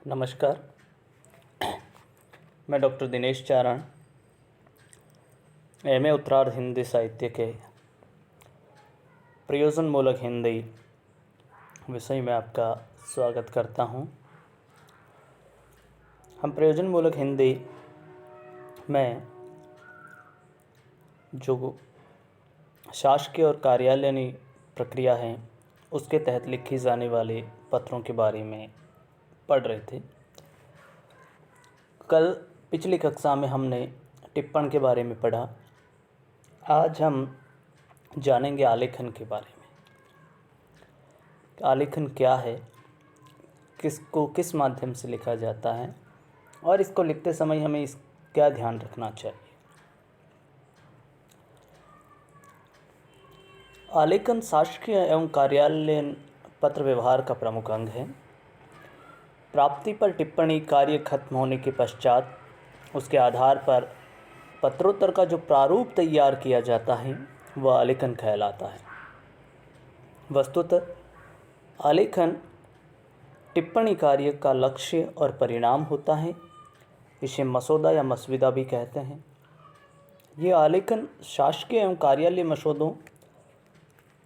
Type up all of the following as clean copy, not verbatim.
नमस्कार। मैं डॉक्टर दिनेश चारण, एमए उत्तरार्ध हिंदी साहित्य के प्रयोजनमूलक हिंदी विषय में आपका स्वागत करता हूं। हम प्रयोजनमूलक हिंदी में जो शासकीय और कार्यालयीय प्रक्रिया है उसके तहत लिखी जाने वाले पत्रों के बारे में पढ़ रहे थे। कल पिछली कक्षा में हमने टिप्पण के बारे में पढ़ा। आज हम जानेंगे आलेखन के बारे में। आलेखन क्या है, किस माध्यम से लिखा जाता है और इसको लिखते समय हमें क्या ध्यान रखना चाहिए। आलेखन शासकीय एवं कार्यालयीन पत्र व्यवहार का प्रमुख अंग है। प्राप्ति पर टिप्पणी कार्य खत्म होने के पश्चात उसके आधार पर पत्रोत्तर का जो प्रारूप तैयार किया जाता है वह आलेखन कहलाता है। वस्तुतः आलेखन टिप्पणी कार्य का लक्ष्य और परिणाम होता है। इसे मसौदा या मसविदा भी कहते हैं। ये आलेखन शासकीय एवं कार्यालयीय मसौदों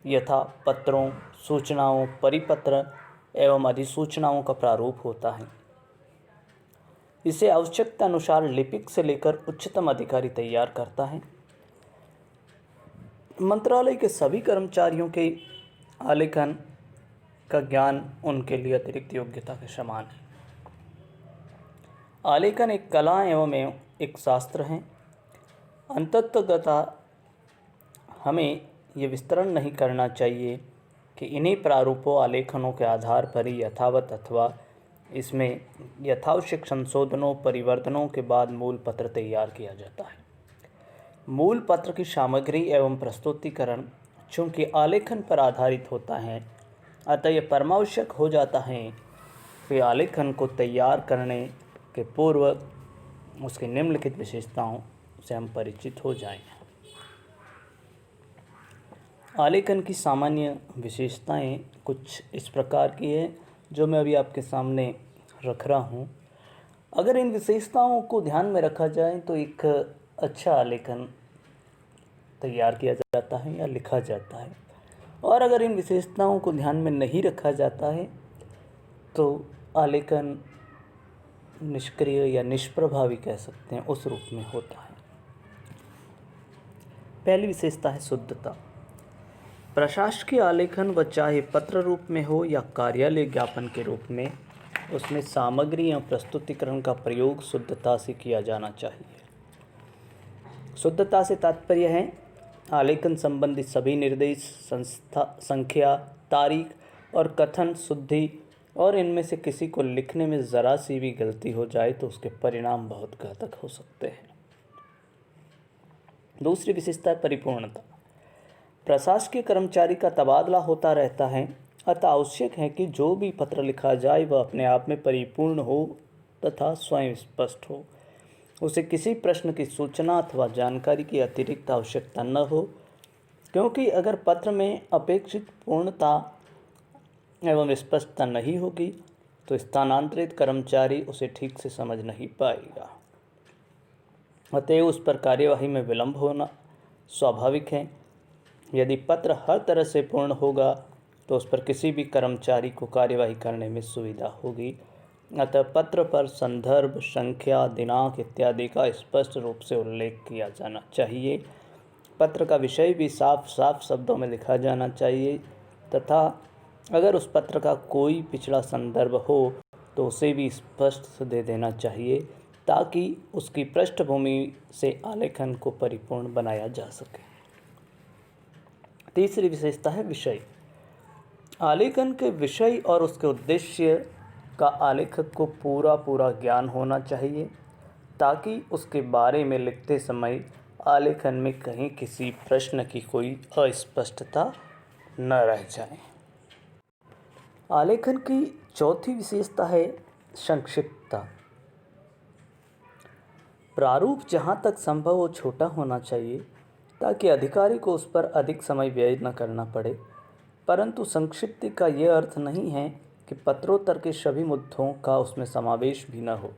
यथा पत्रों, सूचनाओं, परिपत्र एवं अधिसूचनाओं का प्रारूप होता है। इसे आवश्यकता अनुसार लिपिक से लेकर उच्चतम अधिकारी तैयार करता है। मंत्रालय के सभी कर्मचारियों के आलेखन का ज्ञान उनके लिए अतिरिक्त योग्यता के समान है। आलेखन एक कला एवं एक शास्त्र है। अंततः हमें ये विस्तरण नहीं करना चाहिए कि इन्हीं प्रारूपों आलेखनों के आधार पर ही यथावत अथवा इसमें यथावश्यक संशोधनों परिवर्तनों के बाद मूल पत्र तैयार किया जाता है। मूल पत्र की सामग्री एवं प्रस्तुतिकरण चूँकि आलेखन पर आधारित होता है, अतः यह परमावश्यक हो जाता है कि आलेखन को तैयार करने के पूर्व उसकी निम्नलिखित विशेषताओं से हम परिचित हो जाएं। आलेखन की सामान्य विशेषताएं कुछ इस प्रकार की है जो मैं अभी आपके सामने रख रहा हूँ। अगर इन विशेषताओं को ध्यान में रखा जाए तो एक अच्छा आलेखन तैयार किया जाता है या लिखा जाता है, और अगर इन विशेषताओं को ध्यान में नहीं रखा जाता है तो आलेखन निष्क्रिय या निष्प्रभावी कह सकते हैं, उस रूप में होता है। पहली विशेषता है शुद्धता। प्रशासकीय आलेखन व चाहे पत्र रूप में हो या कार्यालय ज्ञापन के रूप में, उसमें सामग्री या प्रस्तुतिकरण का प्रयोग शुद्धता से किया जाना चाहिए। शुद्धता से तात्पर्य है आलेखन संबंधी सभी निर्देश, संख्या, तारीख और कथन शुद्धि, और इनमें से किसी को लिखने में ज़रा सी भी गलती हो जाए तो उसके परिणाम बहुत घातक हो सकते हैं। दूसरी विशेषता है परिपूर्णता। प्रशासकीय कर्मचारी का तबादला होता रहता है, अतः आवश्यक है कि जो भी पत्र लिखा जाए वह अपने आप में परिपूर्ण हो तथा स्वयं स्पष्ट हो। उसे किसी प्रश्न की सूचना अथवा जानकारी की अतिरिक्त आवश्यकता न हो, क्योंकि अगर पत्र में अपेक्षित पूर्णता एवं स्पष्टता नहीं होगी तो स्थानांतरित कर्मचारी उसे ठीक से समझ नहीं पाएगा। अतएव उस पर कार्यवाही में विलंब होना स्वाभाविक है। यदि पत्र हर तरह से पूर्ण होगा तो उस पर किसी भी कर्मचारी को कार्यवाही करने में सुविधा होगी। अतः पत्र पर संदर्भ, संख्या, दिनांक इत्यादि का स्पष्ट रूप से उल्लेख किया जाना चाहिए। पत्र का विषय भी साफ साफ शब्दों में लिखा जाना चाहिए तथा अगर उस पत्र का कोई पिछला संदर्भ हो तो उसे भी स्पष्ट दे देना चाहिए, ताकि उसकी पृष्ठभूमि से आलेखन को परिपूर्ण बनाया जा सके। तीसरी विशेषता है विषय। आलेखन के विषय और उसके उद्देश्य का आलेखक को पूरा ज्ञान होना चाहिए, ताकि उसके बारे में लिखते समय आलेखन में कहीं किसी प्रश्न की कोई अस्पष्टता न रह जाए। आलेखन की चौथी विशेषता है संक्षिप्तता। प्रारूप जहाँ तक संभव हो छोटा होना चाहिए ताकि अधिकारी को उस पर अधिक समय व्यय न करना पड़े, परंतु संक्षिप्ति का यह अर्थ नहीं है कि पत्रोत्तर के सभी मुद्दों का उसमें समावेश भी न हो।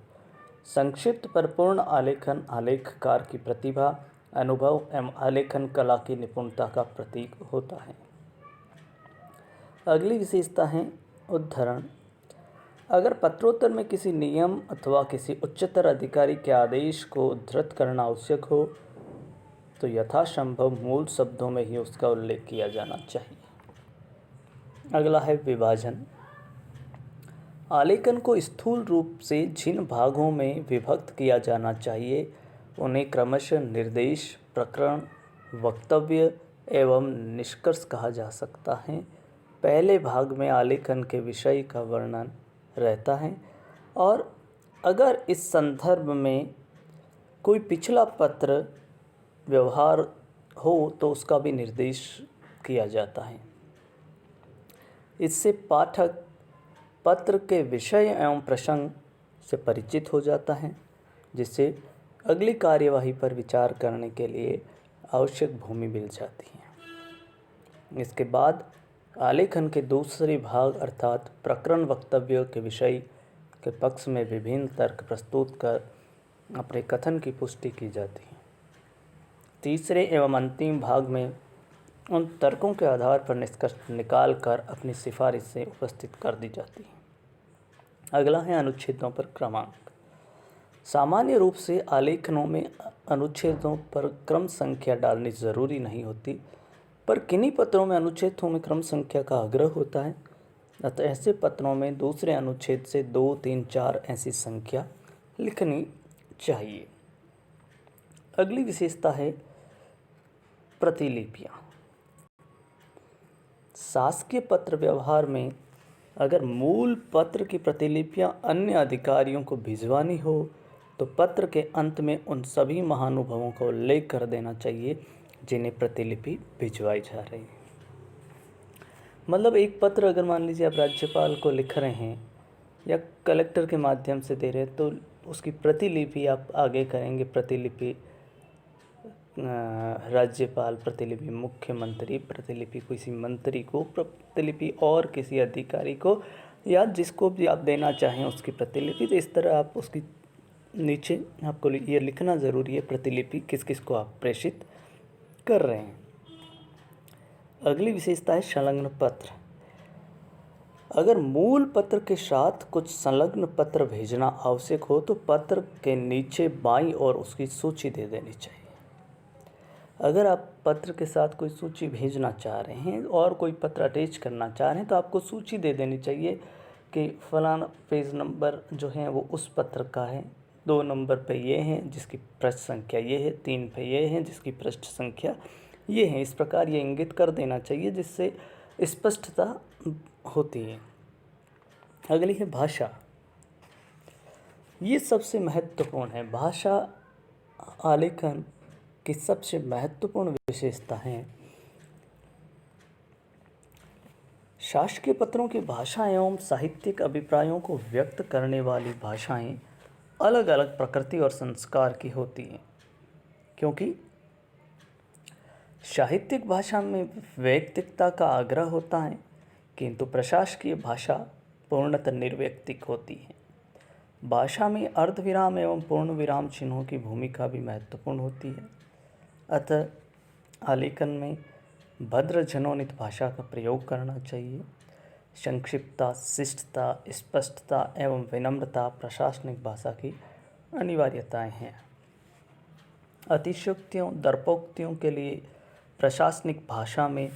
संक्षिप्त पर पूर्ण आलेखन आलेखकार की प्रतिभा, अनुभव एवं आलेखन कला की निपुणता का प्रतीक होता है। अगली विशेषता है उद्धरण। अगर पत्रोत्तर में किसी नियम अथवा किसी उच्चतर अधिकारी के आदेश को उद्धृत करना आवश्यक हो तो यथासंभव मूल शब्दों में ही उसका उल्लेख किया जाना चाहिए। अगला है विभाजन। आलेखन को स्थूल रूप से जिन भागों में विभक्त किया जाना चाहिए उन्हें क्रमशः निर्देश, प्रकरण, वक्तव्य एवं निष्कर्ष कहा जा सकता है। पहले भाग में आलेखन के विषय का वर्णन रहता है और अगर इस संदर्भ में कोई पिछला पत्र व्यवहार हो तो उसका भी निर्देश किया जाता है। इससे पाठक पत्र के विषय एवं प्रसंग से परिचित हो जाता है, जिससे अगली कार्यवाही पर विचार करने के लिए आवश्यक भूमि मिल जाती है। इसके बाद आलेखन के दूसरे भाग अर्थात प्रकरण वक्तव्य के विषय के पक्ष में विभिन्न तर्क प्रस्तुत कर अपने कथन की पुष्टि की जाती है। तीसरे एवं अंतिम भाग में उन तर्कों के आधार पर निष्कर्ष निकाल कर अपनी सिफारिशें उपस्थित कर दी जाती हैं। अगला है अनुच्छेदों पर क्रमांक। सामान्य रूप से आलेखनों में अनुच्छेदों पर क्रम संख्या डालनी ज़रूरी नहीं होती, पर किन्हीं पत्रों में अनुच्छेदों में क्रम संख्या का आग्रह होता है, अतः ऐसे पत्रों में दूसरे अनुच्छेद से 2, 3, 4 ऐसी संख्या लिखनी चाहिए। अगली विशेषता है प्रतिलिपियाँ। शासकीय पत्र व्यवहार में अगर मूल पत्र की प्रतिलिपियाँ अन्य अधिकारियों को भिजवानी हो तो पत्र के अंत में उन सभी महानुभावों का उल्लेख कर देना चाहिए जिन्हें प्रतिलिपि भिजवाई जा रही है। मतलब एक पत्र अगर मान लीजिए आप राज्यपाल को लिख रहे हैं या कलेक्टर के माध्यम से दे रहे हैं तो उसकी प्रतिलिपि आप आगे करेंगे। प्रतिलिपि राज्यपाल, प्रतिलिपि मुख्यमंत्री, प्रतिलिपि किसी मंत्री को, प्रतिलिपि और किसी अधिकारी को या जिसको भी आप देना चाहें उसकी प्रतिलिपि। तो इस तरह आप उसकी नीचे आपको ये लिखना ज़रूरी है प्रतिलिपि किस किस को आप प्रेषित कर रहे हैं। अगली विशेषता है संलग्न पत्र। अगर मूल पत्र के साथ कुछ संलग्न पत्र भेजना आवश्यक हो तो पत्र के नीचे बाईं ओर उसकी सूची दे देनी चाहिए। अगर आप पत्र के साथ कोई सूची भेजना चाह रहे हैं और कोई पत्र अटैच करना चाह रहे हैं तो आपको सूची दे देनी चाहिए कि फलाना पेज नंबर जो है वो उस पत्र का है, 2 नंबर पे ये हैं जिसकी पृष्ठ संख्या ये है, 3 पे ये हैं जिसकी पृष्ठ संख्या ये है। इस प्रकार ये इंगित कर देना चाहिए जिससे स्पष्टता होती है। अगली है भाषा। ये सबसे महत्वपूर्ण है। भाषा आलेखन की सबसे महत्वपूर्ण विशेषता है। शासकीय पत्रों की भाषा एवं साहित्यिक अभिप्रायों को व्यक्त करने वाली भाषाएं अलग अलग प्रकृति और संस्कार की होती हैं, क्योंकि साहित्यिक भाषा में वैयक्तिकता का आग्रह होता है किंतु प्रशासकीय भाषा पूर्णतः निर्वैयक्तिक होती है। भाषा में अर्धविराम एवं पूर्ण विराम चिन्हों की भूमिका भी महत्वपूर्ण होती है। अतः आलेखन में भद्र जनोनित भाषा का प्रयोग करना चाहिए। संक्षिप्तता, शिष्टता, स्पष्टता एवं विनम्रता प्रशासनिक भाषा की अनिवार्यताएं हैं। अतिशयोक्तियों, दर्पोक्तियों के लिए प्रशासनिक भाषा में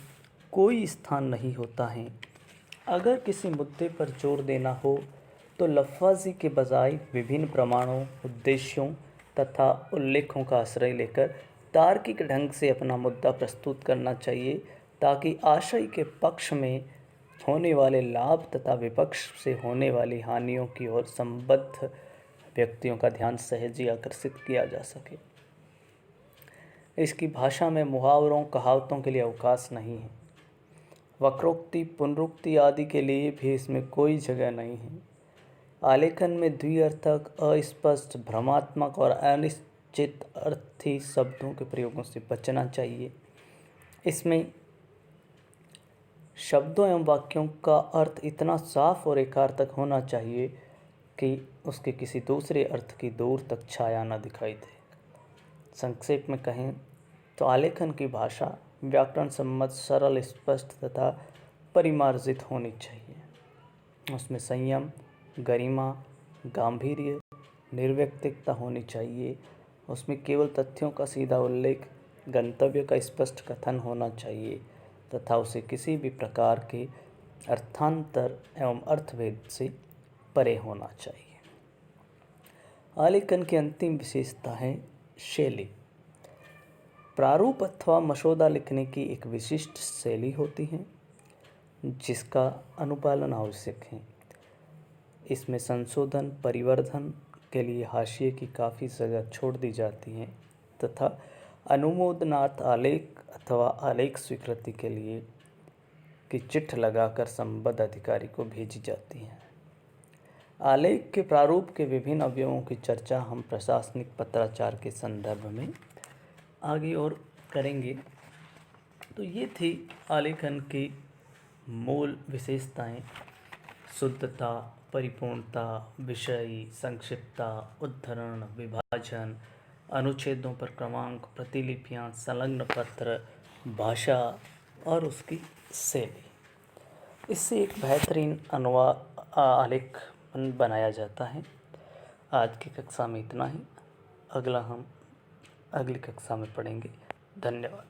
कोई स्थान नहीं होता है। अगर किसी मुद्दे पर जोर देना हो तो लफ्ज़ी के बजाय विभिन्न प्रमाणों, उद्देश्यों तथा उल्लेखों का आश्रय लेकर तार्किक ढंग से अपना मुद्दा प्रस्तुत करना चाहिए ताकि आशय के पक्ष में होने वाले लाभ तथा विपक्ष से होने वाली हानियों की ओर संबद्ध व्यक्तियों का ध्यान सहज ही आकर्षित किया जा सके। इसकी भाषा में मुहावरों, कहावतों के लिए अवकाश नहीं है। वक्रोक्ति, पुनरुक्ति आदि के लिए भी इसमें कोई जगह नहीं है। आलेखन में द्विअर्थक, अस्पष्ट, भ्रमात्मक और अनिश्चित अर्थी शब्दों के प्रयोगों से बचना चाहिए। इसमें शब्दों एवं वाक्यों का अर्थ इतना साफ और एकार्थक होना चाहिए कि उसके किसी दूसरे अर्थ की दूर तक छाया न दिखाई दे। संक्षेप में कहें तो आलेखन की भाषा व्याकरण सम्मत, सरल, स्पष्ट तथा परिमार्जित होनी चाहिए। उसमें संयम, गरिमा, गांभीर्य, निर्व्यक्तिकता होनी चाहिए। उसमें केवल तथ्यों का सीधा उल्लेख, गंतव्य का स्पष्ट कथन होना चाहिए तथा उसे किसी भी प्रकार के अर्थांतर एवं अर्थभेद से परे होना चाहिए। आलेखन की अंतिम विशेषता है शैली। प्रारूप अथवा मसौदा लिखने की एक विशिष्ट शैली होती है जिसका अनुपालन आवश्यक है। इसमें संशोधन, परिवर्धन के लिए हाशिए की काफ़ी जगह छोड़ दी जाती है तथा अनुमोदनार्थ आलेख अथवा आलेख स्वीकृति के लिए की चिट्ठ लगाकर संबद्ध अधिकारी को भेजी जाती है। आलेख के प्रारूप के विभिन्न अवयवों की चर्चा हम प्रशासनिक पत्राचार के संदर्भ में आगे और करेंगे। तो ये थी आलेखन की मूल विशेषताएं: शुद्धता, परिपूर्णता, विषय, संक्षिप्तता, उद्धरण, विभाजन, अनुच्छेदों पर क्रमांक, प्रतिलिपियां, संलग्न पत्र, भाषा और उसकी शैली। इससे एक बेहतरीन आलेख बनाया जाता है। आज की कक्षा में इतना ही। अगली कक्षा में पढ़ेंगे। धन्यवाद।